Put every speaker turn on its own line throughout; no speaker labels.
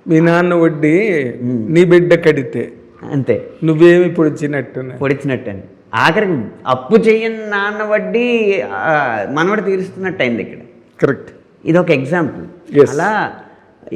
మీ నాన్న వడ్డీ నీ బిడ్డ కడితే
అంతే,
నువ్వేమి పొడిచినట్టు
పొడిచినట్టని. ఆఖరికి అప్పు చెయ్యని నాన్న వడ్డీ మనవడు తీరుస్తున్నట్టు అయింది ఇక్కడ.
కరెక్ట్.
ఇది ఒక ఎగ్జాంపుల్. అలా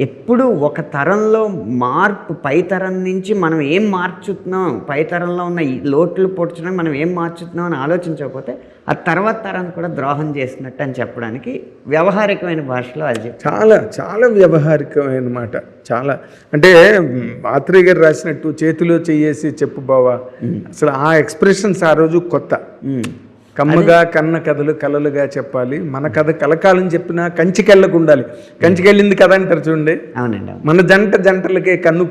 ఎప్పుడు ఒక తరంలో మార్పు, పై తరం నుంచి మనం ఏం మార్చుతున్నాం, పై తరంలో ఉన్న ఈ లోట్లు పొడ్చడానికి మనం ఏం మార్చుతున్నాం అని ఆలోచించకపోతే ఆ తర్వాత తరాన్ని కూడా ద్రోహం చేసినట్టు అని చెప్పడానికి వ్యవహారికమైన భాషలో అది
చాలా చాలా వ్యవహారికమైన మాట. చాలా అంటే ఆత్రేయ గారు రాసినట్టు చేతిలో చెయ్యేసి చెప్పు బావా, అసలు ఆ ఎక్స్ప్రెషన్స్ ఆ రోజు కొత్త. కమ్మగా కన్న కథలు కలలుగా చెప్పాలి, మన కథ కలకాలం చెప్పినా కంచికెళ్ళకు ఉండాలి. కంచికెళ్ళింది కథ అంటారు చూడండి.
అవునండి.
మన జంటలకే కన్ను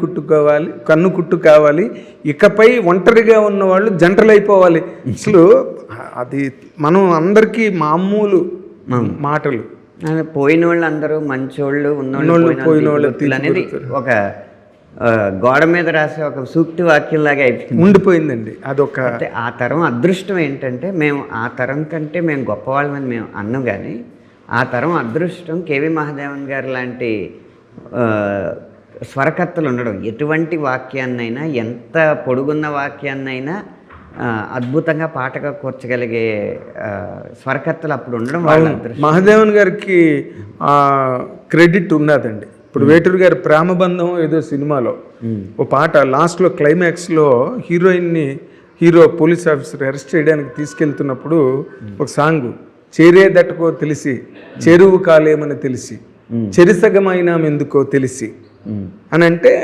కుట్టు కావాలి, ఇకపై ఒంటరిగా ఉన్న వాళ్ళు జంటలు అయిపోవాలి. అసలు అది మనం అందరికీ మామూలు మాటలు.
పోయిన వాళ్ళు అందరూ మంచోళ్ళు, ఉన్నోళ్ళు పోయిన వాళ్ళు అనేది ఒక గోడ మీద రాసే ఒక సూక్తి వాక్యంలాగా అయిపోయింది,
ఉండిపోయిందండి. అదొక
ఆ తరం అదృష్టం ఏంటంటే, మేము ఆ తరం కంటే మేము గొప్పవాళ్ళమని మేము అన్నాం, కానీ ఆ తరం అదృష్టం కేవి మహాదేవన్ గారు లాంటి స్వరకర్తలు ఉండడం. ఎటువంటి వాక్యాన్నైనా, ఎంత పొడుగున్న వాక్యాన్నైనా అద్భుతంగా పాటగా కూర్చగలిగే స్వరకర్తలు అప్పుడు ఉండడం వాళ్ళ అదృష్టం.
మహాదేవన్ గారికి క్రెడిట్ ఉన్నదండి. ఇప్పుడు వేటూరు గారి ప్రేమబంధం ఏదో సినిమాలో ఓ పాట లాస్ట్లో క్లైమాక్స్లో హీరో పోలీస్ ఆఫీసర్ అరెస్ట్ చేయడానికి తీసుకెళ్తున్నప్పుడు ఒక సాంగ్, చేరేదట్టుకో తెలిసి చెరువు కాలేమని తెలిసి చెరిసగమైనా ఎందుకో తెలిసి అని అంటే,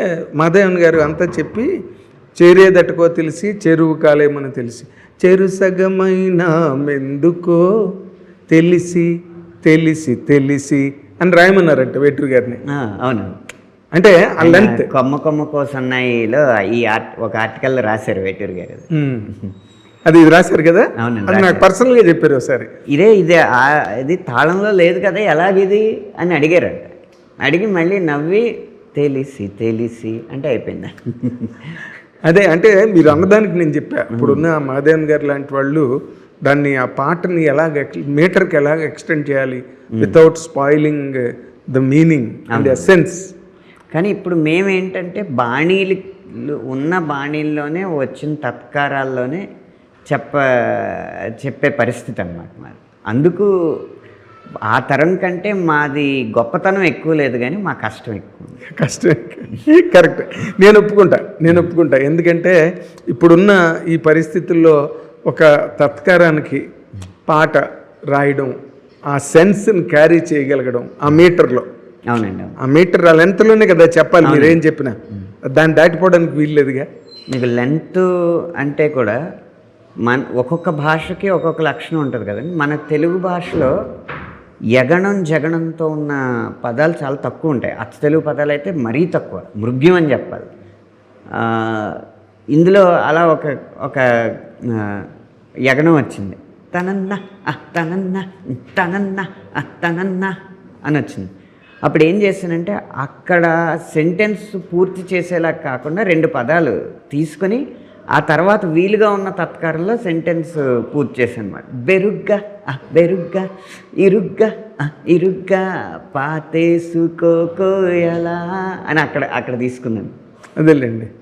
మహాదేవన్ గారు అంతా చెప్పి చేరేదట్టుకో తెలిసి చెరువు కాలేమని తెలిసి చెరుసగమైనా ఎందుకో తెలిసి తెలిసి తెలిసి అని రాయమన్నారంట వేటూరు గారిని.
అవును.
అంటే ఆ లెంత్
కొమ్మ కోసన్నాయిలో ఈ ఒక ఆర్టికల్ రాశారు వేటూరు గారు.
అది ఇది రాశారు కదా.
అవునండి,
నాకు పర్సనల్గా చెప్పారు ఒకసారి.
ఇదే ఇది తాళంలో లేదు కదా, ఎలాగిది అని అడిగారంట. అడిగి మళ్ళీ నవ్వి తెలిసి తెలిసి అంటే అయిపోయింది.
అదే అంటే మీరు అన్నదానికి నేను చెప్పా. ఇప్పుడున్న మహాదేవన్ గారు లాంటి వాళ్ళు దాన్ని, ఆ పాటని మీటర్కి ఎలాగ ఎక్స్టెండ్ చేయాలి without spoiling the meaning and essence.
కానీ ఇప్పుడు మేమేంటంటే బాణీలు ఉన్న బాణీల్లోనే వచ్చిన తత్కారాల్లోనే చెప్పే పరిస్థితి అన్నమాట మాది. అందుకు ఆ తరం కంటే మాది గొప్పతనం ఎక్కువ లేదు, కానీ మా కష్టం ఎక్కువ.
కరెక్ట్. నేను ఒప్పుకుంటా. ఎందుకంటే ఇప్పుడున్న ఈ పరిస్థితుల్లో ఒక తత్కారానికి పాట రాయడం, ఆ సెన్స్ని క్యారీ చేయగలగడం ఆ మీటర్లో.
అవునండి.
ఆ మీటర్ ఆ లెంత్లోనే కదా చెప్పాలి. మీరేం చెప్పినా దాన్ని దాటిపోవడానికి వీల్లేదుగా.
మీకు లెంత్ అంటే కూడా ఒక్కొక్క భాషకి ఒక్కొక్క లక్షణం ఉంటుంది కదండి. మన తెలుగు భాషలో యగణం జగణంతో ఉన్న పదాలు చాలా తక్కువ ఉంటాయి. అచ్చ తెలుగు పదాలు అయితే మరీ తక్కువ, మృగ్యం అని చెప్పాలి. ఇందులో అలా ఒక యగణం వచ్చింది, తనన్న తనన్న తనన్న తనన్న అని వచ్చింది. అప్పుడు ఏం చేశానంటే, అక్కడ సెంటెన్స్ పూర్తి చేసేలా కాకుండా 2 పదాలు తీసుకొని ఆ తర్వాత వీలుగా ఉన్న తత్కారంలో సెంటెన్స్ పూర్తి చేశాను అనమాట. బెరుగ్గా బెరుగ్గా ఇరుగ్గా పాతేసుకోకోయలా అని అక్కడ తీసుకున్నాను.
అదేలేండి.